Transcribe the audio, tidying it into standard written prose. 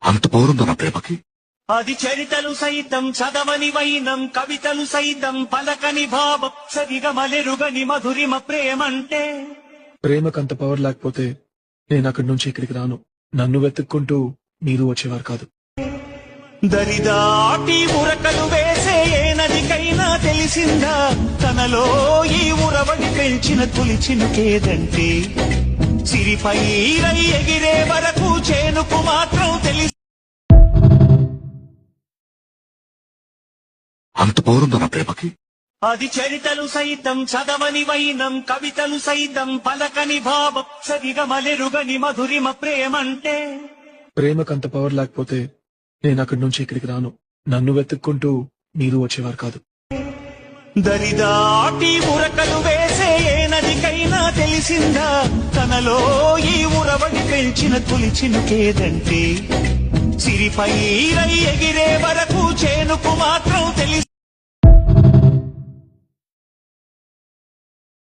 అంత పౌరుందా నా ప్రేమకి? అది చరితలు సైతం చదవని వైనం, కవితలు సైతం పలకని భావం, సరిగమలెరుగని మధురిమ ప్రేమంటే. ప్రేమకంత పవర్ లేకపోతే నేను అక్కడి నుంచి ఇక్కడికి రాను. నన్ను వెతుక్కుంటూ మీరు వచ్చేవారు కాదు. దరిదాటి ఉరకలు వేసే ఏ నదికైనా తెలిసిందా తనలో ఈ ఉరవడి పెంచిన తొలి చినుకేదంటే. సిరిపై రై ఎగిరే వరకు చేనుకు మాత్రం తెలిసి. అంత పౌరుందా నా ప్రేమకి? అది చరితలు సైతం చదవని వైనం, కవితలు సైతం పలకని భావం, సరిగమలెరుగని మధురిమ ప్రేమంటే. ప్రేమకంత పవర్ లేకపోతే నేను అక్కడి నుంచి ఇక్కడికి రాను. నన్ను వెతుక్కుంటూ మీరు వచ్చేవారు కాదు. దరిదాటి ఉరకలు వేసే ఏ నదికైనా తెలిసిందా తనలో ఈ ఉరవడి పెంచిన తొలి చినుకేదంటే. సిరిపై రై ఎగిరే వరకు చేనుకు మాత్రం